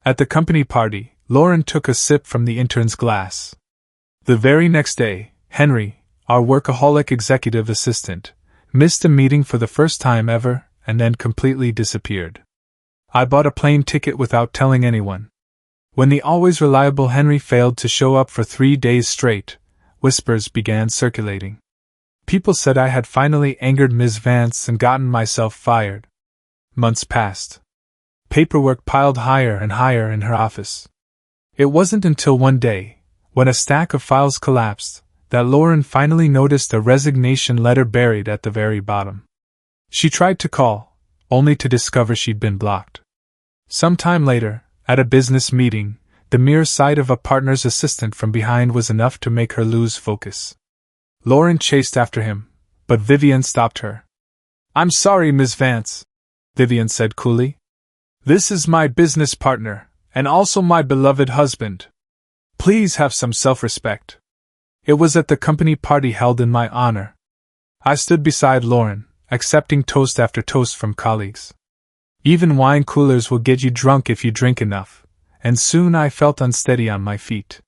At the company party, Lauren took a sip from the intern's glass. The very next day, Henry, our workaholic executive assistant, missed a meeting for the first time ever and then completely disappeared. I bought a plane ticket without telling anyone. When the always reliable Henry failed to show up for 3 days straight, whispers began circulating. People said I had finally angered Ms. Vance and gotten myself fired. Months passed. Paperwork piled higher and higher in her office. It wasn't until one day, when a stack of files collapsed, that Lauren finally noticed a resignation letter buried at the very bottom. She tried to call, only to discover she'd been blocked. Some time later, at a business meeting, the mere sight of a partner's assistant from behind was enough to make her lose focus. Lauren chased after him, but Vivian stopped her. "I'm sorry, Ms. Vance," Vivian said coolly. "This is my business partner, and also my beloved husband. Please have some self-respect." It was at the company party held in my honor. I stood beside Lauren, accepting toast after toast from colleagues. Even wine coolers will get you drunk if you drink enough, and soon I felt unsteady on my feet.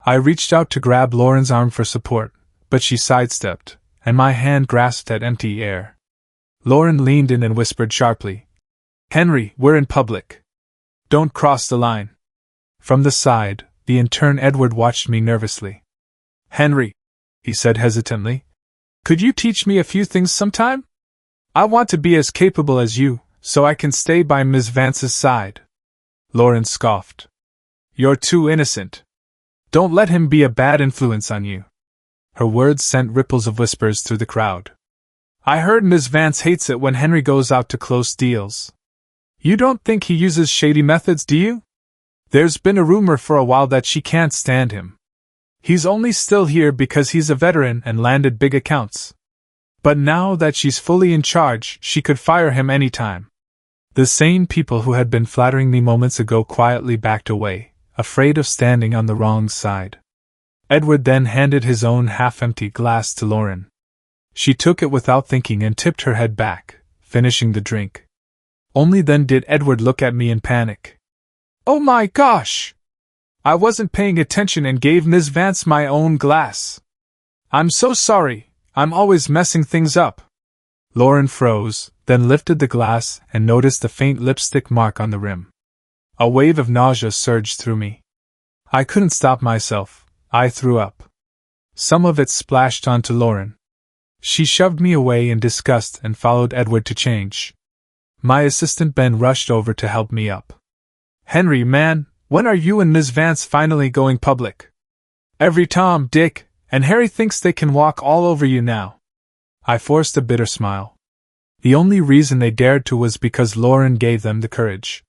I reached out to grab Lauren's arm for support, but she sidestepped, and my hand grasped at empty air. Lauren leaned in and whispered sharply, "Henry, we're in public. Don't cross the line." From the side, the intern Edward watched me nervously. "Henry," he said hesitantly, "could you teach me a few things sometime? I want to be as capable as you, so I can stay by Ms. Vance's side." Lauren scoffed. "You're too innocent. Don't let him be a bad influence on you." Her words sent ripples of whispers through the crowd. "I heard Ms. Vance hates it when Henry goes out to close deals. You don't think he uses shady methods, do you? There's been a rumor for a while that she can't stand him. He's only still here because he's a veteran and landed big accounts. But now that she's fully in charge, she could fire him anytime." The sane people who had been flattering me moments ago quietly backed away, afraid of standing on the wrong side. Edward then handed his own half-empty glass to Lauren. She took it without thinking and tipped her head back, finishing the drink. Only then did Edward look at me in panic. "Oh my gosh! I wasn't paying attention and gave Ms. Vance my own glass. I'm so sorry, I'm always messing things up." Lauren froze, then lifted the glass and noticed a faint lipstick mark on the rim. A wave of nausea surged through me. I couldn't stop myself. I threw up. Some of it splashed onto Lauren. She shoved me away in disgust and followed Edward to change. My assistant Ben rushed over to help me up. "Henry, man, when are you and Ms. Vance finally going public? Every Tom, Dick, and Harry thinks they can walk all over you now." I forced a bitter smile. The only reason they dared to was because Lauren gave them the courage.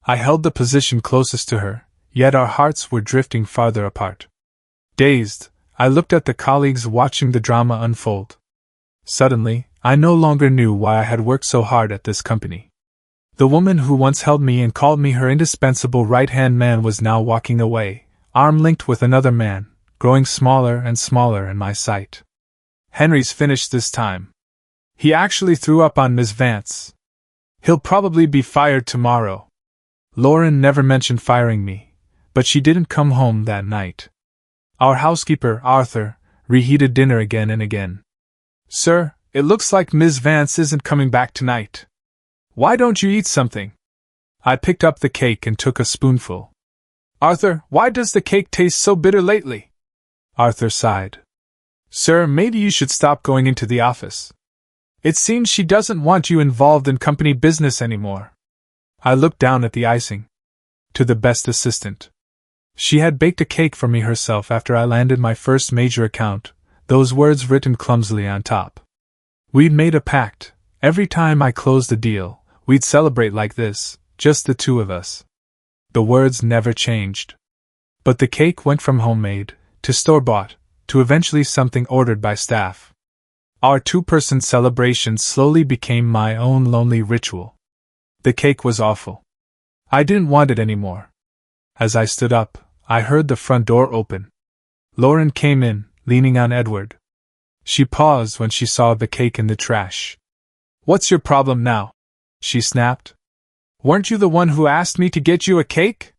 I held the position closest to her, yet our hearts were drifting farther apart. Dazed, I looked at the colleagues watching the drama unfold. Suddenly, I no longer knew why I had worked so hard at this company. The woman who once held me and called me her indispensable right-hand man was now walking away, arm-linked with another man, growing smaller and smaller in my sight. "Henry's finished this time. He actually threw up on Ms. Vance. He'll probably be fired tomorrow." Lauren never mentioned firing me, but she didn't come home that night. Our housekeeper, Arthur, reheated dinner again and again. "Sir, it looks like Ms. Vance isn't coming back tonight. Why don't you eat something?" I picked up the cake and took a spoonful. "Arthur, why does the cake taste so bitter lately?" Arthur sighed. "Sir, maybe you should stop going into the office. It seems she doesn't want you involved in company business anymore." I looked down at the icing. To the best assistant. She had baked a cake for me herself after I landed my first major account, those words written clumsily on top. We'd made a pact. Every time I closed a deal, we'd celebrate like this, just the two of us. The words never changed. But the cake went from homemade, to store-bought, to eventually something ordered by staff. Our two-person celebration slowly became my own lonely ritual. The cake was awful. I didn't want it anymore. As I stood up, I heard the front door open. Lauren came in, leaning on Edward. She paused when she saw the cake in the trash. "What's your problem now?" she snapped. Weren't you the one who asked me to get you a cake?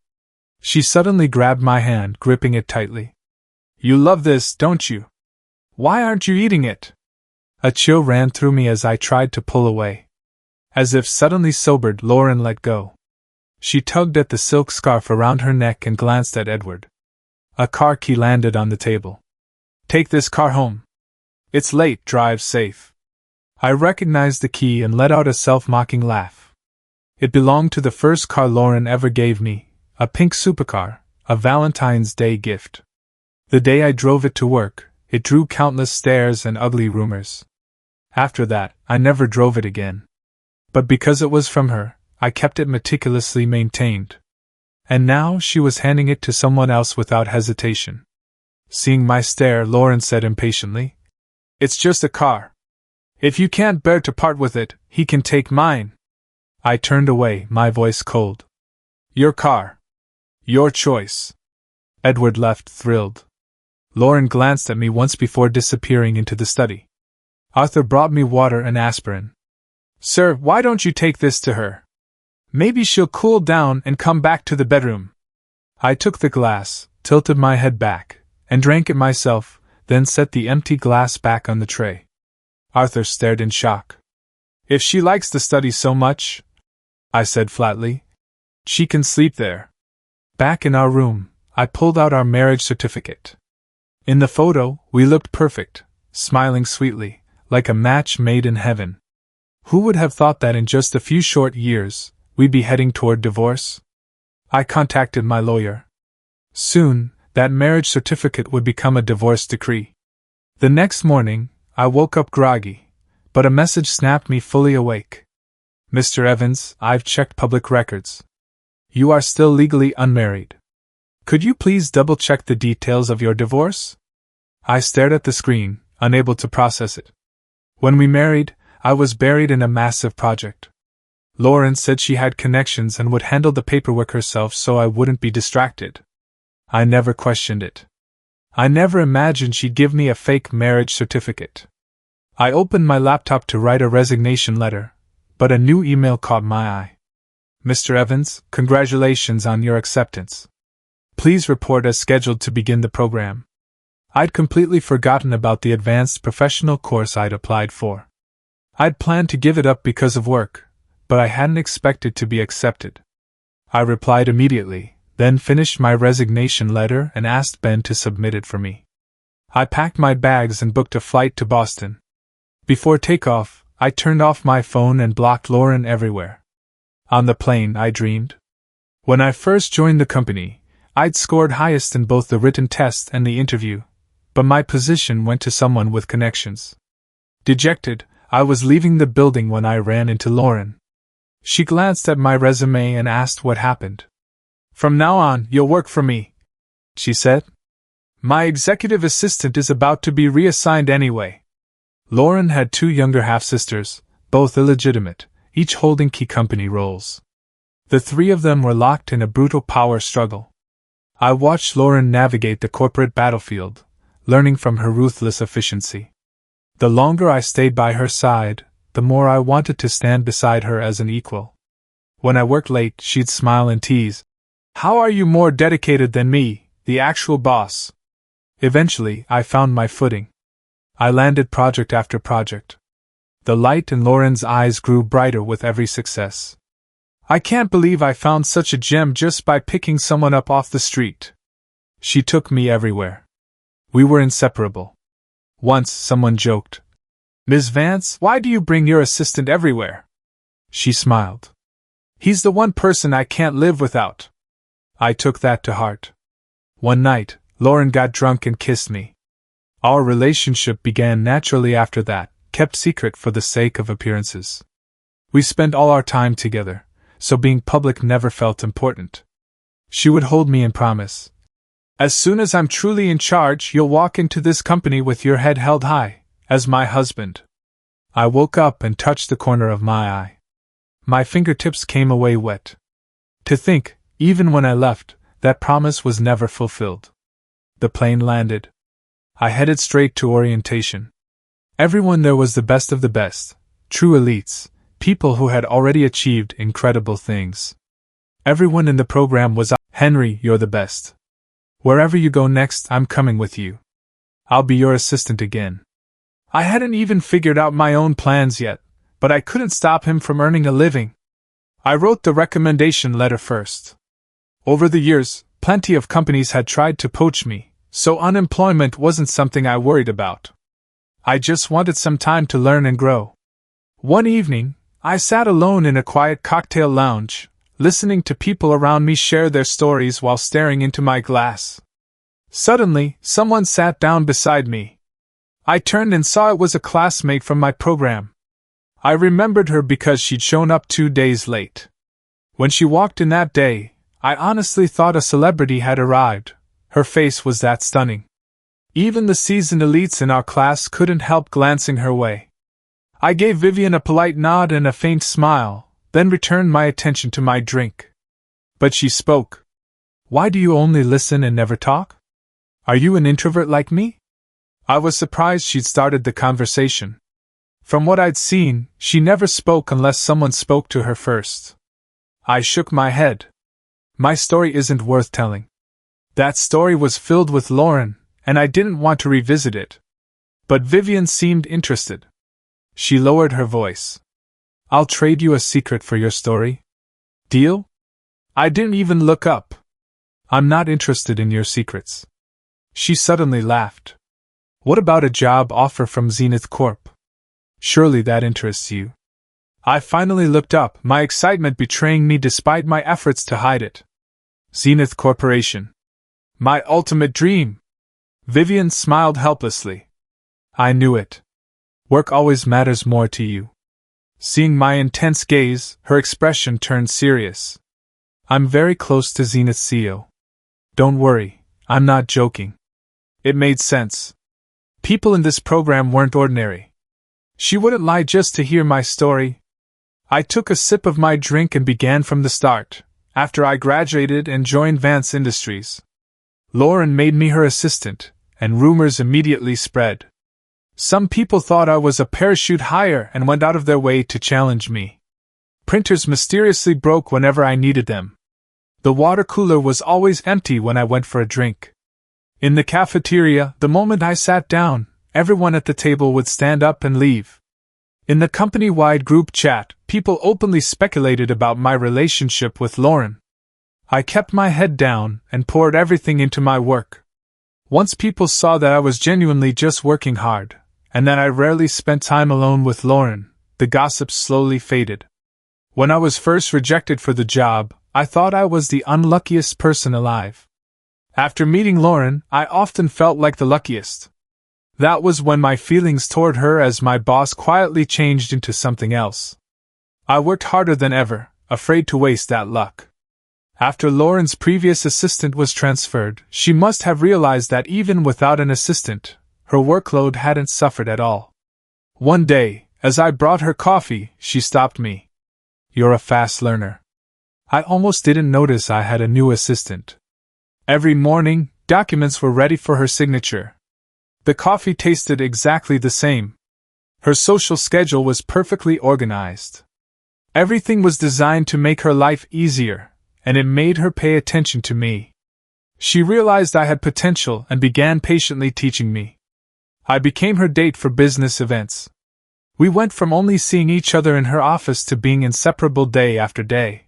She suddenly grabbed my hand, gripping it tightly. You love this, don't you? Why aren't you eating it? A chill ran through me as I tried to pull away. As if suddenly sobered, Lauren let go. She tugged at the silk scarf around her neck and glanced at Edward. A car key landed on the table. Take this car home. It's late, drive safe. I recognized the key and let out a self-mocking laugh. It belonged to the first car Lauren ever gave me, a pink supercar, a Valentine's Day gift. The day I drove it to work, it drew countless stares and ugly rumors. After that, I never drove it again. But because it was from her, I kept it meticulously maintained. And now she was handing it to someone else without hesitation. Seeing my stare, Lauren said impatiently, It's just a car. If you can't bear to part with it, he can take mine. I turned away, my voice cold. Your car. Your choice. Edward left, thrilled. Lauren glanced at me once before disappearing into the study. Arthur brought me water and aspirin. Sir, why don't you take this to her? Maybe she'll cool down and come back to the bedroom. I took the glass, tilted my head back, and drank it myself, then set the empty glass back on the tray. Arthur stared in shock. If she likes the study so much, I said flatly, she can sleep there. Back in our room, I pulled out our marriage certificate. In the photo, we looked perfect, smiling sweetly, like a match made in heaven. Who would have thought that in just a few short years, we'd be heading toward divorce? I contacted my lawyer. Soon, that marriage certificate would become a divorce decree. The next morning, I woke up groggy, but a message snapped me fully awake. Mr. Evans, I've checked public records. You are still legally unmarried. Could you please double-check the details of your divorce? I stared at the screen, unable to process it. When we married, I was buried in a massive project. Lauren said she had connections and would handle the paperwork herself so I wouldn't be distracted. I never questioned it. I never imagined she'd give me a fake marriage certificate. I opened my laptop to write a resignation letter, but a new email caught my eye. Mr. Evans, congratulations on your acceptance. Please report as scheduled to begin the program. I'd completely forgotten about the advanced professional course I'd applied for. I'd planned to give it up because of work, but I hadn't expected to be accepted. I replied immediately, then finished my resignation letter and asked Ben to submit it for me. I packed my bags and booked a flight to Boston. Before takeoff, I turned off my phone and blocked Lauren everywhere. On the plane, I dreamed. When I first joined the company, I'd scored highest in both the written test and the interview, but my position went to someone with connections. Dejected, I was leaving the building when I ran into Lauren. She glanced at my resume and asked what happened. From now on, you'll work for me, she said. My executive assistant is about to be reassigned anyway. Lauren had two younger half-sisters, both illegitimate, each holding key company roles. The three of them were locked in a brutal power struggle. I watched Lauren navigate the corporate battlefield, learning from her ruthless efficiency. The longer I stayed by her side, the more I wanted to stand beside her as an equal. When I worked late, she'd smile and tease, "How are you more dedicated than me, the actual boss?" Eventually, I found my footing. I landed project after project. The light in Lauren's eyes grew brighter with every success. I can't believe I found such a gem just by picking someone up off the street. She took me everywhere. We were inseparable. Once, someone joked, "Ms. Vance, why do you bring your assistant everywhere?" She smiled. "He's the one person I can't live without." I took that to heart. One night, Lauren got drunk and kissed me. Our relationship began naturally after that, kept secret for the sake of appearances. We spent all our time together, so being public never felt important. She would hold me and promise, "As soon as I'm truly in charge, you'll walk into this company with your head held high, as my husband." I woke up and touched the corner of my eye. My fingertips came away wet. To think, even when I left, that promise was never fulfilled. The plane landed. I headed straight to orientation. Everyone there was the best of the best, true elites, people who had already achieved incredible things. Everyone in the program was Henry, you're the best. Wherever you go next, I'm coming with you. I'll be your assistant again. I hadn't even figured out my own plans yet, but I couldn't stop him from earning a living. I wrote the recommendation letter first. Over the years, plenty of companies had tried to poach me, so unemployment wasn't something I worried about. I just wanted some time to learn and grow. One evening, I sat alone in a quiet cocktail lounge, listening to people around me share their stories while staring into my glass. Suddenly, someone sat down beside me. I turned and saw it was a classmate from my program. I remembered her because she'd shown up 2 days late. When she walked in that day, I honestly thought a celebrity had arrived. Her face was that stunning. Even the seasoned elites in our class couldn't help glancing her way. I gave Vivian a polite nod and a faint smile, then returned my attention to my drink. But she spoke. Why do you only listen and never talk? Are you an introvert like me? I was surprised she'd started the conversation. From what I'd seen, she never spoke unless someone spoke to her first. I shook my head. My story isn't worth telling. That story was filled with Lauren, and I didn't want to revisit it. But Vivian seemed interested. She lowered her voice. I'll trade you a secret for your story. Deal? I didn't even look up. I'm not interested in your secrets. She suddenly laughed. What about a job offer from Zenith Corp? Surely that interests you. I finally looked up, my excitement betraying me despite my efforts to hide it. Zenith Corporation. My ultimate dream. Vivian smiled helplessly. I knew it. Work always matters more to you. Seeing my intense gaze, her expression turned serious. I'm very close to Zenith's CEO. Don't worry, I'm not joking. It made sense. People in this program weren't ordinary. She wouldn't lie just to hear my story. I took a sip of my drink and began from the start, after I graduated and joined Vance Industries. Lauren made me her assistant, and rumors immediately spread. Some people thought I was a parachute hire and went out of their way to challenge me. Printers mysteriously broke whenever I needed them. The water cooler was always empty when I went for a drink. In the cafeteria, the moment I sat down, everyone at the table would stand up and leave. In the company-wide group chat, people openly speculated about my relationship with Lauren. I kept my head down and poured everything into my work. Once people saw that I was genuinely just working hard, and that I rarely spent time alone with Lauren, the gossip slowly faded. When I was first rejected for the job, I thought I was the unluckiest person alive. After meeting Lauren, I often felt like the luckiest. That was when my feelings toward her as my boss quietly changed into something else. I worked harder than ever, afraid to waste that luck. After Lauren's previous assistant was transferred, she must have realized that even without an assistant, her workload hadn't suffered at all. One day, as I brought her coffee, she stopped me. You're a fast learner. I almost didn't notice I had a new assistant. Every morning, documents were ready for her signature. The coffee tasted exactly the same. Her social schedule was perfectly organized. Everything was designed to make her life easier, and it made her pay attention to me. She realized I had potential and began patiently teaching me. I became her date for business events. We went from only seeing each other in her office to being inseparable day after day.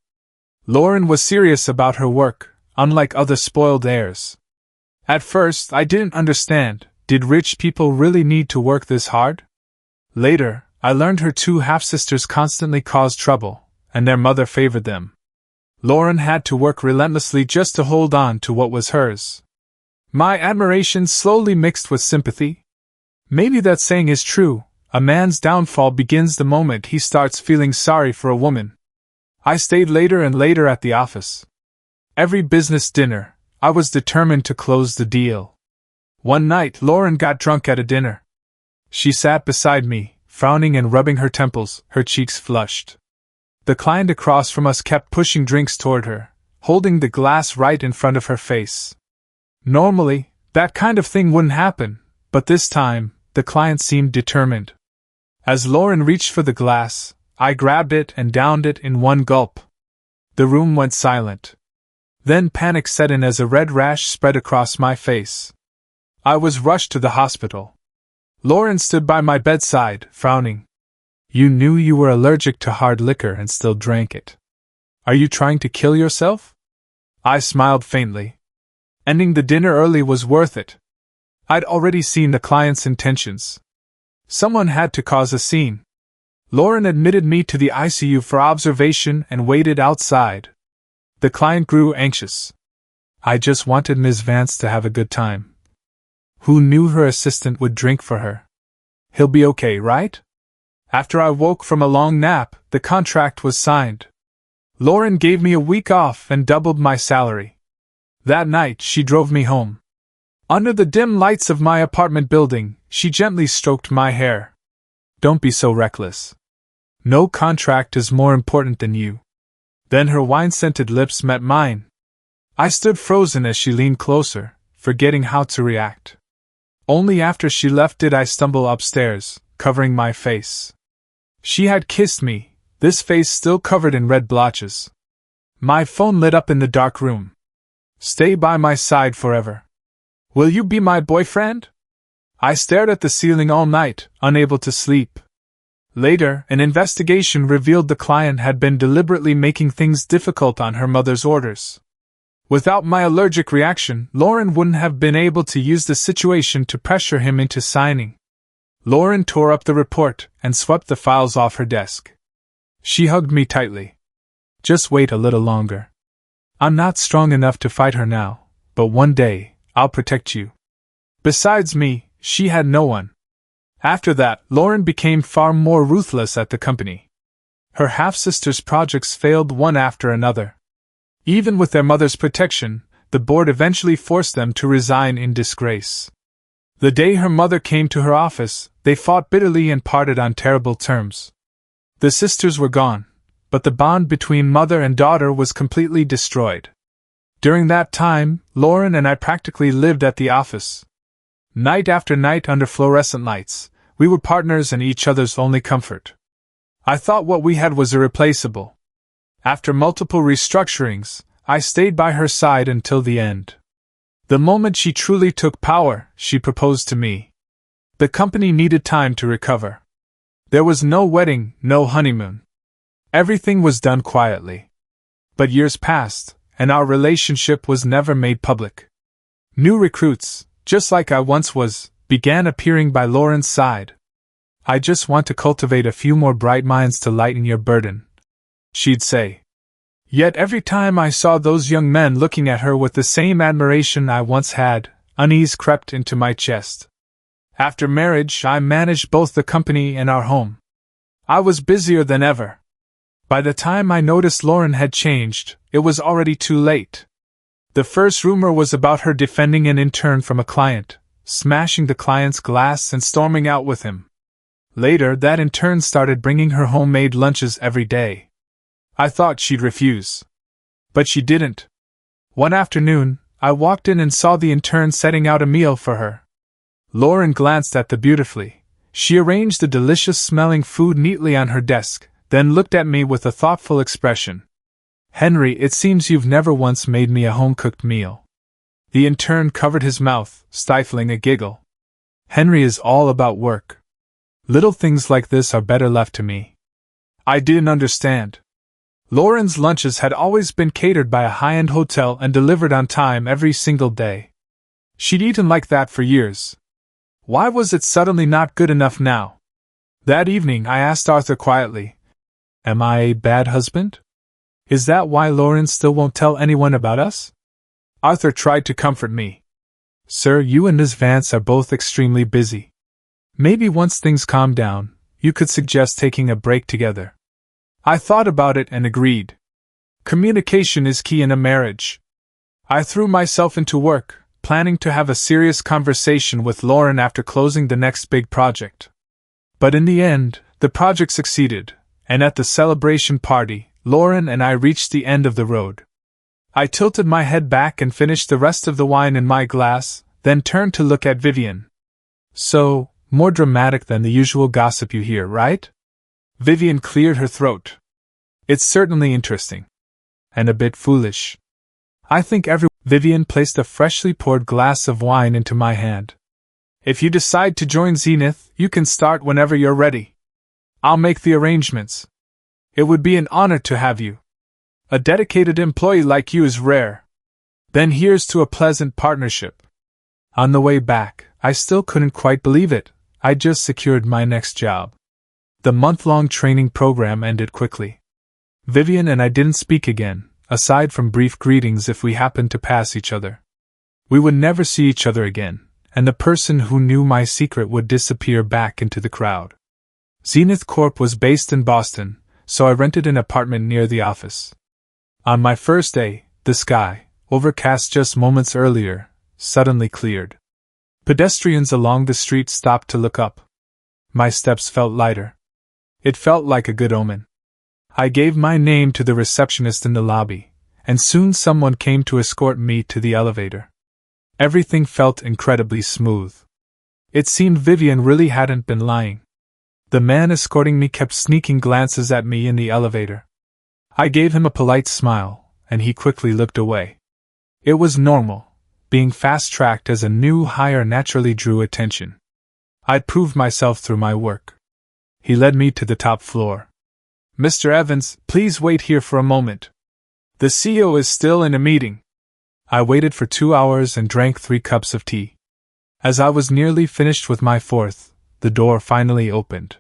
Lauren was serious about her work, unlike other spoiled heirs. At first, I didn't understand. Did rich people really need to work this hard? Later, I learned her two half-sisters constantly caused trouble, and their mother favored them. Lauren had to work relentlessly just to hold on to what was hers. My admiration slowly mixed with sympathy. Maybe that saying is true, a man's downfall begins the moment he starts feeling sorry for a woman. I stayed later and later at the office. Every business dinner, I was determined to close the deal. One night, Lauren got drunk at a dinner. She sat beside me, frowning and rubbing her temples, her cheeks flushed. The client across from us kept pushing drinks toward her, holding the glass right in front of her face. Normally, that kind of thing wouldn't happen, but this time, the client seemed determined. As Lauren reached for the glass, I grabbed it and downed it in one gulp. The room went silent. Then panic set in as a red rash spread across my face. I was rushed to the hospital. Lauren stood by my bedside, frowning. You knew you were allergic to hard liquor and still drank it. Are you trying to kill yourself? I smiled faintly. Ending the dinner early was worth it. I'd already seen the client's intentions. Someone had to cause a scene. Lauren admitted me to the ICU for observation and waited outside. The client grew anxious. I just wanted Ms. Vance to have a good time. Who knew her assistant would drink for her? He'll be okay, right? After I woke from a long nap, the contract was signed. Lauren gave me a week off and doubled my salary. That night, she drove me home. Under the dim lights of my apartment building, she gently stroked my hair. Don't be so reckless. No contract is more important than you. Then her wine-scented lips met mine. I stood frozen as she leaned closer, forgetting how to react. Only after she left did I stumble upstairs, covering my face. She had kissed me, this face still covered in red blotches. My phone lit up in the dark room. Stay by my side forever. Will you be my boyfriend? I stared at the ceiling all night, unable to sleep. Later, an investigation revealed the client had been deliberately making things difficult on her mother's orders. Without my allergic reaction, Lauren wouldn't have been able to use the situation to pressure him into signing. Lauren tore up the report and swept the files off her desk. She hugged me tightly. Just wait a little longer. I'm not strong enough to fight her now, but one day, I'll protect you. Besides me, she had no one. After that, Lauren became far more ruthless at the company. Her half-sister's projects failed one after another. Even with their mother's protection, the board eventually forced them to resign in disgrace. The day her mother came to her office, they fought bitterly and parted on terrible terms. The sisters were gone, but the bond between mother and daughter was completely destroyed. During that time, Lauren and I practically lived at the office. Night after night under fluorescent lights, we were partners and each other's only comfort. I thought what we had was irreplaceable. After multiple restructurings, I stayed by her side until the end. The moment she truly took power, she proposed to me. The company needed time to recover. There was no wedding, no honeymoon. Everything was done quietly. But years passed, and our relationship was never made public. New recruits, just like I once was, began appearing by Lauren's side. I just want to cultivate a few more bright minds to lighten your burden, she'd say. Yet every time I saw those young men looking at her with the same admiration I once had, unease crept into my chest. After marriage, I managed both the company and our home. I was busier than ever. By the time I noticed Lauren had changed, it was already too late. The first rumor was about her defending an intern from a client, smashing the client's glass and storming out with him. Later, that intern started bringing her homemade lunches every day. I thought she'd refuse. But she didn't. One afternoon, I walked in and saw the intern setting out a meal for her. Lauren glanced at the beautifully. She arranged the delicious-smelling food neatly on her desk, then looked at me with a thoughtful expression. Henry, it seems you've never once made me a home-cooked meal. The intern covered his mouth, stifling a giggle. Henry is all about work. Little things like this are better left to me. I didn't understand. Lauren's lunches had always been catered by a high-end hotel and delivered on time every single day. She'd eaten like that for years. Why was it suddenly not good enough now? That evening I asked Arthur quietly, "Am I a bad husband? Is that why Lauren still won't tell anyone about us?" Arthur tried to comfort me. "Sir, you and Ms. Vance are both extremely busy. Maybe once things calm down, you could suggest taking a break together." I thought about it and agreed. Communication is key in a marriage. I threw myself into work, planning to have a serious conversation with Lauren after closing the next big project. But in the end, the project succeeded, and at the celebration party, Lauren and I reached the end of the road. I tilted my head back and finished the rest of the wine in my glass, then turned to look at Vivian. "So, more dramatic than the usual gossip you hear, right?" Vivian cleared her throat. It's certainly interesting. And a bit foolish. I think Vivian placed a freshly poured glass of wine into my hand. If you decide to join Zenith, you can start whenever you're ready. I'll make the arrangements. It would be an honor to have you. A dedicated employee like you is rare. Then here's to a pleasant partnership. On the way back, I still couldn't quite believe it. I'd just secured my next job. The month-long training program ended quickly. Vivian and I didn't speak again, aside from brief greetings if we happened to pass each other. We would never see each other again, and the person who knew my secret would disappear back into the crowd. Zenith Corp was based in Boston, so I rented an apartment near the office. On my first day, the sky, overcast just moments earlier, suddenly cleared. Pedestrians along the street stopped to look up. My steps felt lighter. It felt like a good omen. I gave my name to the receptionist in the lobby, and soon someone came to escort me to the elevator. Everything felt incredibly smooth. It seemed Vivian really hadn't been lying. The man escorting me kept sneaking glances at me in the elevator. I gave him a polite smile, and he quickly looked away. It was normal. Being fast-tracked as a new hire naturally drew attention. I'd proved myself through my work. He led me to the top floor. Mr. Evans, please wait here for a moment. The CEO is still in a meeting. I waited for 2 hours and drank 3 cups of tea. As I was nearly finished with my fourth, the door finally opened.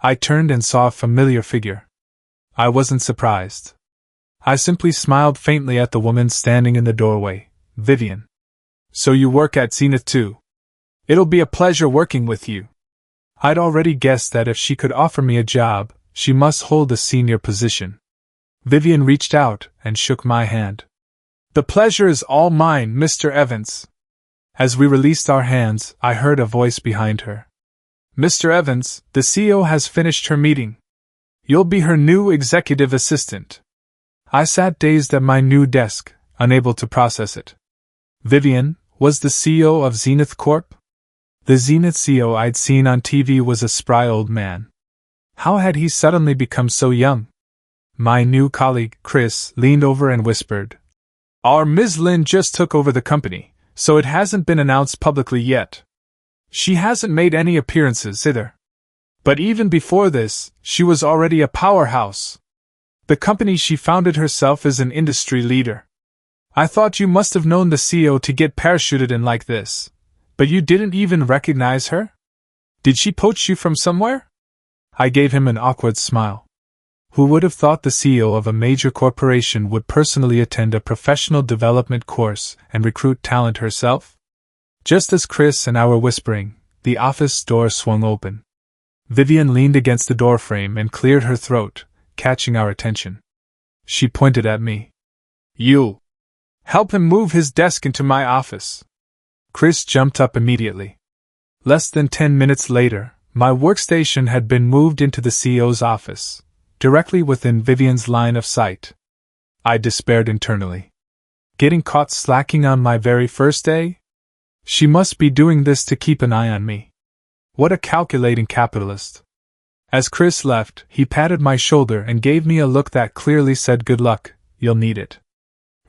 I turned and saw a familiar figure. I wasn't surprised. I simply smiled faintly at the woman standing in the doorway, Vivian. So you work at Zenith too? It'll be a pleasure working with you. I'd already guessed that if she could offer me a job, she must hold a senior position. Vivian reached out and shook my hand. The pleasure is all mine, Mr. Evans. As we released our hands, I heard a voice behind her. Mr. Evans, the CEO has finished her meeting. You'll be her new executive assistant. I sat dazed at my new desk, unable to process it. Vivian was the CEO of Zenith Corp? The Zenith CEO I'd seen on TV was a spry old man. How had he suddenly become so young? My new colleague, Chris, leaned over and whispered, Our Ms. Lin just took over the company, so it hasn't been announced publicly yet. She hasn't made any appearances either. But even before this, she was already a powerhouse. The company she founded herself is an industry leader. I thought you must have known the CEO to get parachuted in like this. But you didn't even recognize her? Did she poach you from somewhere? I gave him an awkward smile. Who would have thought the CEO of a major corporation would personally attend a professional development course and recruit talent herself? Just as Chris and I were whispering, the office door swung open. Vivian leaned against the doorframe and cleared her throat, catching our attention. She pointed at me. You! Help him move his desk into my office. Chris jumped up immediately. Less than 10 minutes later, my workstation had been moved into the CEO's office, directly within Vivian's line of sight. I despaired internally. Getting caught slacking on my very first day? She must be doing this to keep an eye on me. What a calculating capitalist. As Chris left, he patted my shoulder and gave me a look that clearly said good luck, you'll need it.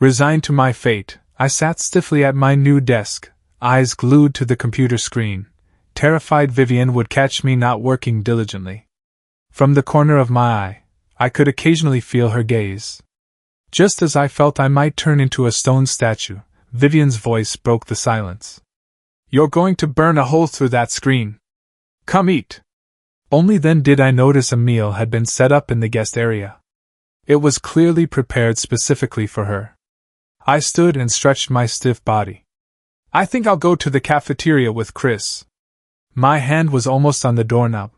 Resigned to my fate, I sat stiffly at my new desk, eyes glued to the computer screen, terrified Vivian would catch me not working diligently. From the corner of my eye, I could occasionally feel her gaze. Just as I felt I might turn into a stone statue, Vivian's voice broke the silence. You're going to burn a hole through that screen. Come eat. Only then did I notice a meal had been set up in the guest area. It was clearly prepared specifically for her. I stood and stretched my stiff body. I think I'll go to the cafeteria with Chris. My hand was almost on the doorknob.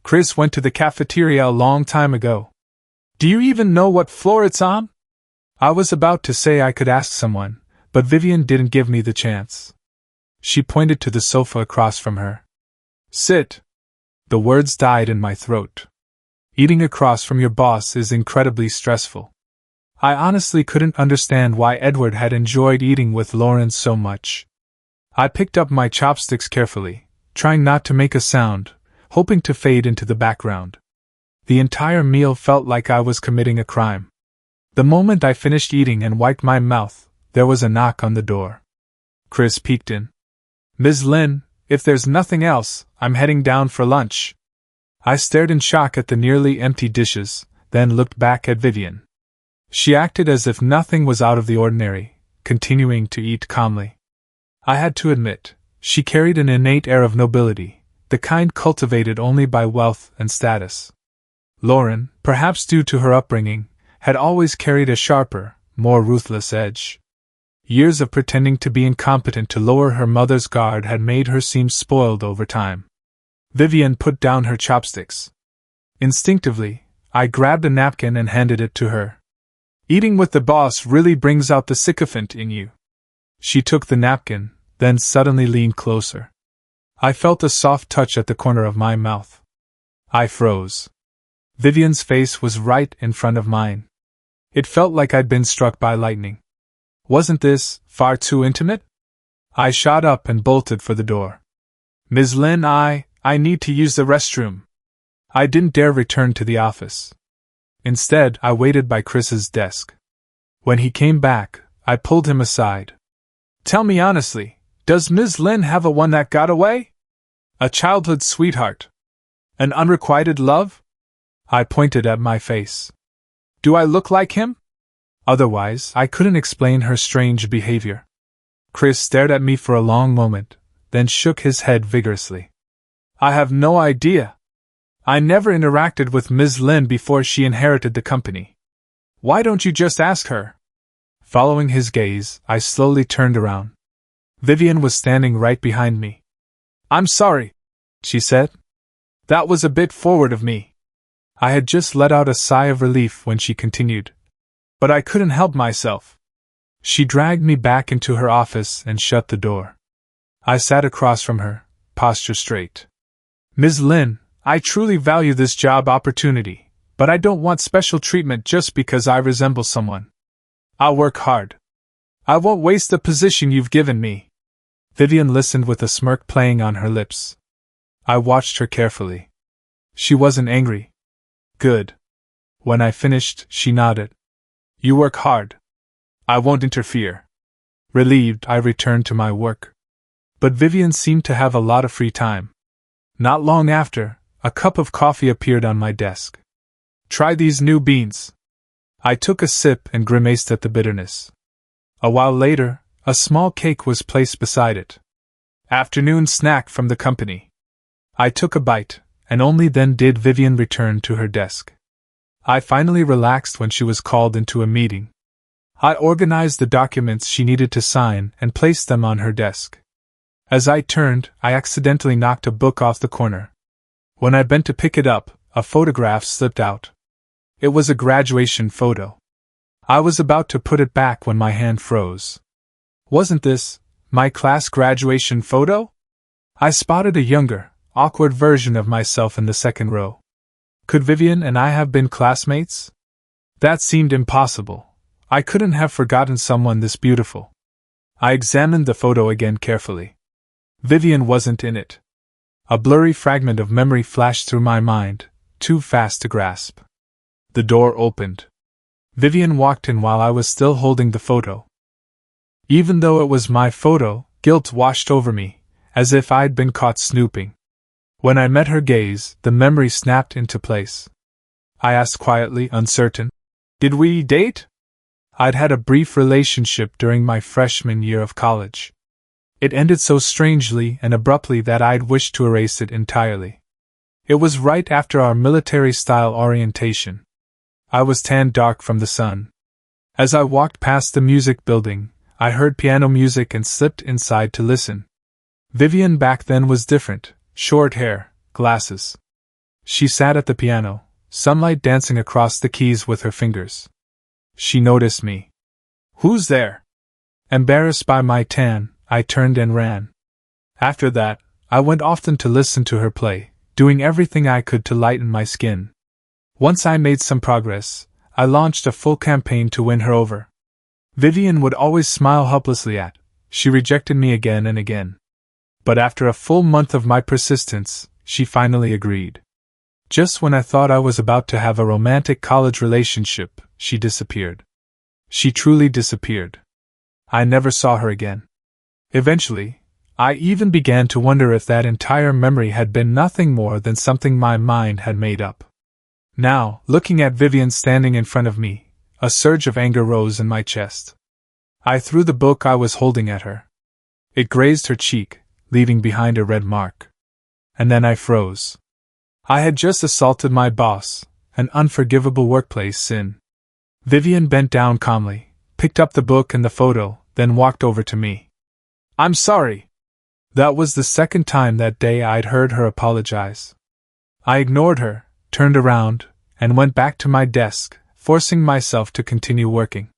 Chris went to the cafeteria a long time ago. Do you even know what floor it's on? I was about to say I could ask someone, but Vivian didn't give me the chance. She pointed to the sofa across from her. Sit. The words died in my throat. Eating across from your boss is incredibly stressful. I honestly couldn't understand why Edward had enjoyed eating with Lauren so much. I picked up my chopsticks carefully, trying not to make a sound, hoping to fade into the background. The entire meal felt like I was committing a crime. The moment I finished eating and wiped my mouth, there was a knock on the door. Chris peeked in. "Ms. Lin, if there's nothing else, I'm heading down for lunch." I stared in shock at the nearly empty dishes, then looked back at Vivian. She acted as if nothing was out of the ordinary, continuing to eat calmly. I had to admit, she carried an innate air of nobility, the kind cultivated only by wealth and status. Lauren, perhaps due to her upbringing, had always carried a sharper, more ruthless edge. Years of pretending to be incompetent to lower her mother's guard had made her seem spoiled over time. Vivian put down her chopsticks. Instinctively, I grabbed a napkin and handed it to her. "Eating with the boss really brings out the sycophant in you." She took the napkin, then suddenly leaned closer. I felt a soft touch at the corner of my mouth. I froze. Vivian's face was right in front of mine. It felt like I'd been struck by lightning. Wasn't this far too intimate? I shot up and bolted for the door. "Ms. Lin, I need to use the restroom." I didn't dare return to the office. Instead, I waited by Chris's desk. When he came back, I pulled him aside. "Tell me honestly, does Ms. Lin have a one that got away? A childhood sweetheart? An unrequited love?" I pointed at my face. "Do I look like him?" Otherwise, I couldn't explain her strange behavior. Chris stared at me for a long moment, then shook his head vigorously. "I have no idea. I never interacted with Ms. Lin before she inherited the company. Why don't you just ask her?" Following his gaze, I slowly turned around. Vivian was standing right behind me. "I'm sorry," she said. "That was a bit forward of me." I had just let out a sigh of relief when she continued. "But I couldn't help myself." She dragged me back into her office and shut the door. I sat across from her, posture straight. "Ms. Lin, I truly value this job opportunity, but I don't want special treatment just because I resemble someone. I'll work hard. I won't waste the position you've given me." Vivian listened with a smirk playing on her lips. I watched her carefully. She wasn't angry. Good. When I finished, she nodded. "You work hard. I won't interfere." Relieved, I returned to my work. But Vivian seemed to have a lot of free time. Not long after, a cup of coffee appeared on my desk. "Try these new beans." I took a sip and grimaced at the bitterness. A while later, a small cake was placed beside it. "Afternoon snack from the company." I took a bite, and only then did Vivian return to her desk. I finally relaxed when she was called into a meeting. I organized the documents she needed to sign and placed them on her desk. As I turned, I accidentally knocked a book off the corner. When I bent to pick it up, a photograph slipped out. It was a graduation photo. I was about to put it back when my hand froze. Wasn't this my class graduation photo? I spotted a younger, awkward version of myself in the second row. Could Vivian and I have been classmates? That seemed impossible. I couldn't have forgotten someone this beautiful. I examined the photo again carefully. Vivian wasn't in it. A blurry fragment of memory flashed through my mind, too fast to grasp. The door opened. Vivian walked in while I was still holding the photo. Even though it was my photo, guilt washed over me, as if I'd been caught snooping. When I met her gaze, the memory snapped into place. I asked quietly, uncertain, "Did we date?" I'd had a brief relationship during my freshman year of college. It ended so strangely and abruptly that I'd wished to erase it entirely. It was right after our military-style orientation. I was tanned dark from the sun. As I walked past the music building, I heard piano music and slipped inside to listen. Vivian back then was different. Short hair, glasses. She sat at the piano, sunlight dancing across the keys with her fingers. She noticed me. "Who's there?" Embarrassed by my tan, I turned and ran. After that, I went often to listen to her play, doing everything I could to lighten my skin. Once I made some progress, I launched a full campaign to win her over. Vivian would always smile helplessly at. She rejected me again and again. But after a full month of my persistence, she finally agreed. Just when I thought I was about to have a romantic college relationship, she disappeared. She truly disappeared. I never saw her again. Eventually, I even began to wonder if that entire memory had been nothing more than something my mind had made up. Now, looking at Vivian standing in front of me, a surge of anger rose in my chest. I threw the book I was holding at her. It grazed her cheek, leaving behind a red mark. And then I froze. I had just assaulted my boss, an unforgivable workplace sin. Vivian bent down calmly, picked up the book and the photo, then walked over to me. "I'm sorry." That was the second time that day I'd heard her apologize. I ignored her, turned around, and went back to my desk, forcing myself to continue working.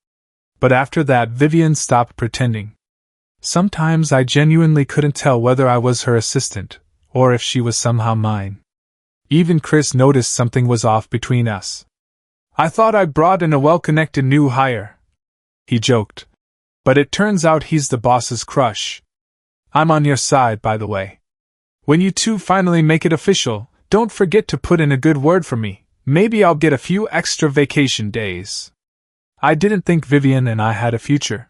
But after that, Vivian stopped pretending. Sometimes I genuinely couldn't tell whether I was her assistant, or if she was somehow mine. Even Chris noticed something was off between us. "I thought I brought in a well-connected new hire," he joked. "But it turns out he's the boss's crush. I'm on your side, by the way. When you two finally make it official, don't forget to put in a good word for me. Maybe I'll get a few extra vacation days." I didn't think Vivian and I had a future.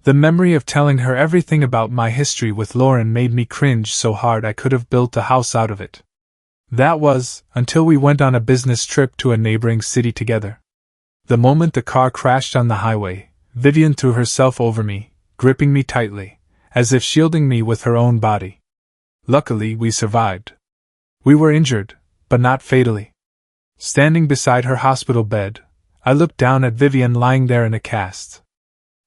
The memory of telling her everything about my history with Lauren made me cringe so hard I could have built a house out of it. That was, until we went on a business trip to a neighboring city together. The moment the car crashed on the highway, Vivian threw herself over me, gripping me tightly, as if shielding me with her own body. Luckily, we survived. We were injured, but not fatally. Standing beside her hospital bed, I looked down at Vivian lying there in a cast.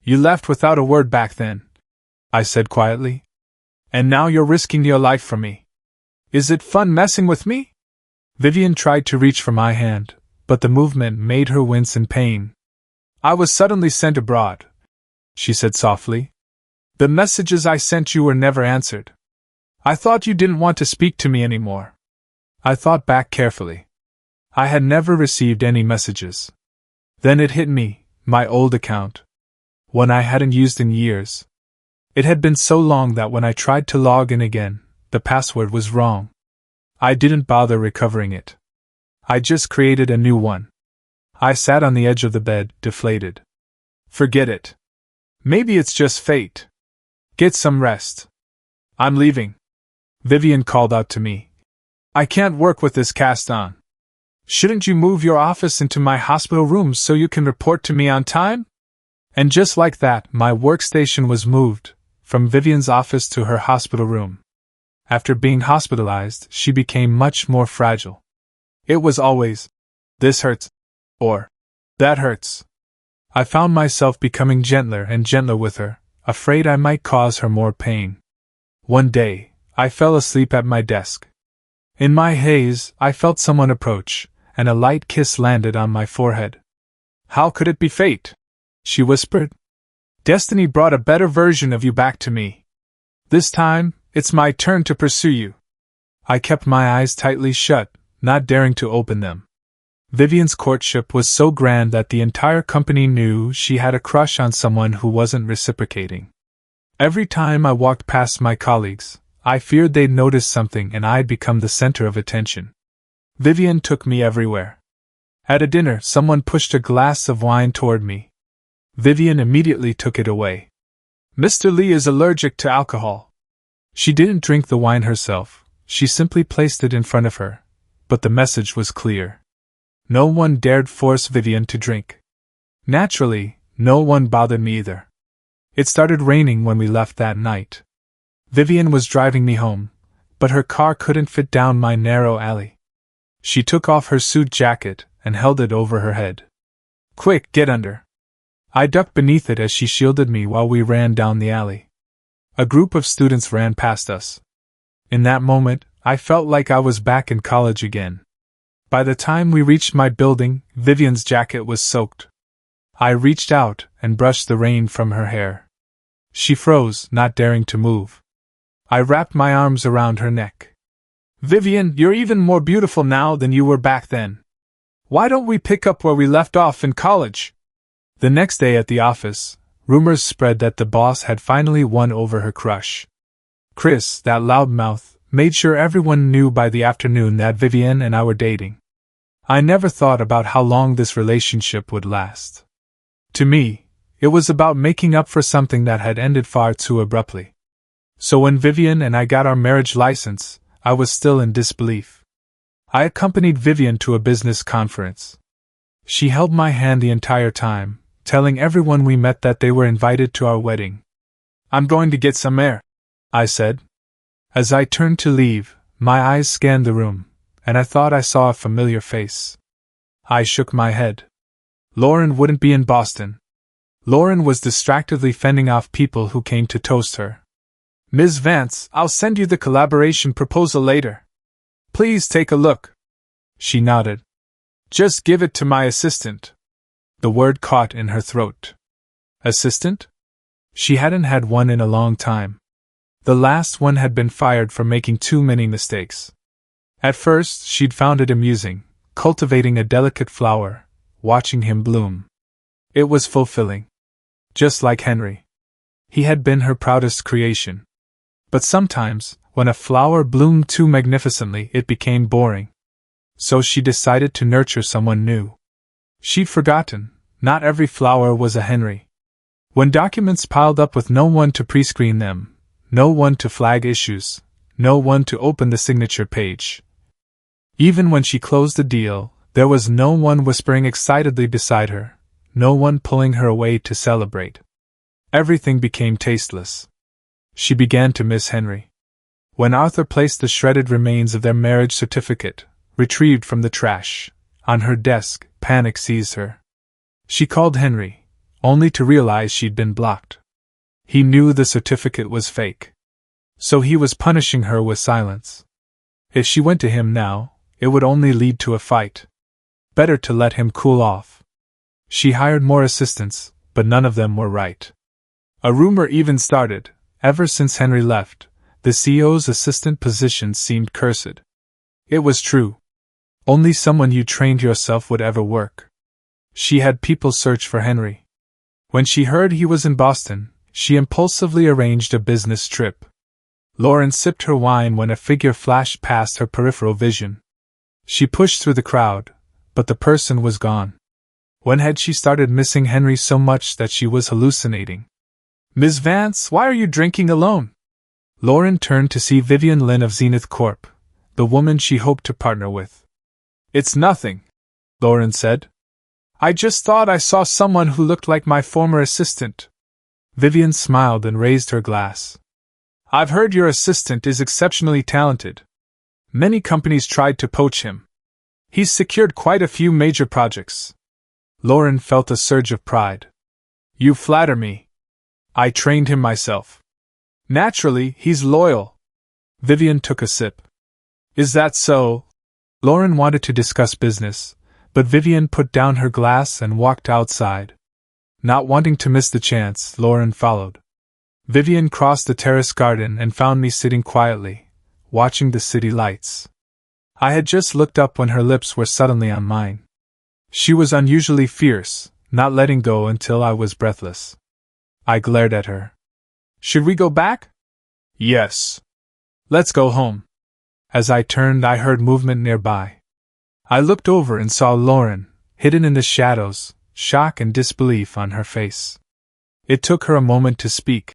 "You left without a word back then," I said quietly. "And now you're risking your life for me. Is it fun messing with me?" Vivian tried to reach for my hand, but the movement made her wince in pain. "I was suddenly sent abroad," she said softly. "The messages I sent you were never answered. I thought you didn't want to speak to me anymore." I thought back carefully. I had never received any messages. Then it hit me, my old account. One I hadn't used in years. It had been so long that when I tried to log in again, the password was wrong. I didn't bother recovering it. I just created a new one. I sat on the edge of the bed, deflated. Forget it. Maybe it's just fate. Get some rest. I'm leaving. Vivian called out to me. I can't work with this cast on. Shouldn't you move your office into my hospital room so you can report to me on time? And just like that, my workstation was moved, from Vivian's office to her hospital room. After being hospitalized, she became much more fragile. It was always, "This hurts," or "That hurts." I found myself becoming gentler and gentler with her, afraid I might cause her more pain. One day, I fell asleep at my desk. In my haze, I felt someone approach, and a light kiss landed on my forehead. "How could it be fate?" she whispered. "Destiny brought a better version of you back to me. This time, it's my turn to pursue you." I kept my eyes tightly shut, not daring to open them. Vivian's courtship was so grand that the entire company knew she had a crush on someone who wasn't reciprocating. Every time I walked past my colleagues, I feared they'd notice something and I'd become the center of attention. Vivian took me everywhere. At a dinner, someone pushed a glass of wine toward me. Vivian immediately took it away. "Mr. Lee is allergic to alcohol." She didn't drink the wine herself, she simply placed it in front of her, but the message was clear. No one dared force Vivian to drink. Naturally, no one bothered me either. It started raining when we left that night. Vivian was driving me home, but her car couldn't fit down my narrow alley. She took off her suit jacket and held it over her head. "Quick, get under." I ducked beneath it as she shielded me while we ran down the alley. A group of students ran past us. In that moment, I felt like I was back in college again. By the time we reached my building, Vivian's jacket was soaked. I reached out and brushed the rain from her hair. She froze, not daring to move. I wrapped my arms around her neck. "Vivian, you're even more beautiful now than you were back then. Why don't we pick up where we left off in college?" The next day at the office, rumors spread that the boss had finally won over her crush. Chris, that loudmouth, made sure everyone knew by the afternoon that Vivian and I were dating. I never thought about how long this relationship would last. To me, it was about making up for something that had ended far too abruptly. So when Vivian and I got our marriage license, I was still in disbelief. I accompanied Vivian to a business conference. She held my hand the entire time, telling everyone we met that they were invited to our wedding. "I'm going to get some air," I said. As I turned to leave, my eyes scanned the room, and I thought I saw a familiar face. I shook my head. Lauren wouldn't be in Boston. Lauren was distractedly fending off people who came to toast her. "Ms. Vance, I'll send you the collaboration proposal later. Please take a look." She nodded. "Just give it to my assistant." The word caught in her throat. Assistant? She hadn't had one in a long time. The last one had been fired for making too many mistakes. At first, she'd found it amusing, cultivating a delicate flower, watching him bloom. It was fulfilling. Just like Henry. He had been her proudest creation. But sometimes, when a flower bloomed too magnificently, it became boring. So she decided to nurture someone new. She'd forgotten, not every flower was a Henry. When documents piled up with no one to pre-screen them, no one to flag issues, no one to open the signature page. Even when she closed the deal, there was no one whispering excitedly beside her, no one pulling her away to celebrate. Everything became tasteless. She began to miss Henry. When Arthur placed the shredded remains of their marriage certificate, retrieved from the trash, on her desk, panic seized her. She called Henry, only to realize she'd been blocked. He knew the certificate was fake. So he was punishing her with silence. If she went to him now, it would only lead to a fight. Better to let him cool off. She hired more assistants, but none of them were right. A rumor even started. Ever since Henry left, the CEO's assistant position seemed cursed. It was true. Only someone you trained yourself would ever work. She had people search for Henry. When she heard he was in Boston, she impulsively arranged a business trip. Lauren sipped her wine when a figure flashed past her peripheral vision. She pushed through the crowd, but the person was gone. When had she started missing Henry so much that she was hallucinating? "Ms. Vance, why are you drinking alone?" Lauren turned to see Vivian Lynn of Zenith Corp., the woman she hoped to partner with. "It's nothing," Lauren said. "I just thought I saw someone who looked like my former assistant." Vivian smiled and raised her glass. "I've heard your assistant is exceptionally talented. Many companies tried to poach him. He's secured quite a few major projects." Lauren felt a surge of pride. "You flatter me. I trained him myself. Naturally, he's loyal." Vivian took a sip. "Is that so?" Lauren wanted to discuss business, but Vivian put down her glass and walked outside. Not wanting to miss the chance, Lauren followed. Vivian crossed the terrace garden and found me sitting quietly, watching the city lights. I had just looked up when her lips were suddenly on mine. She was unusually fierce, not letting go until I was breathless. I glared at her. "Should we go back?" "Yes. Let's go home." As I turned, I heard movement nearby. I looked over and saw Lauren, hidden in the shadows, shock and disbelief on her face. It took her a moment to speak.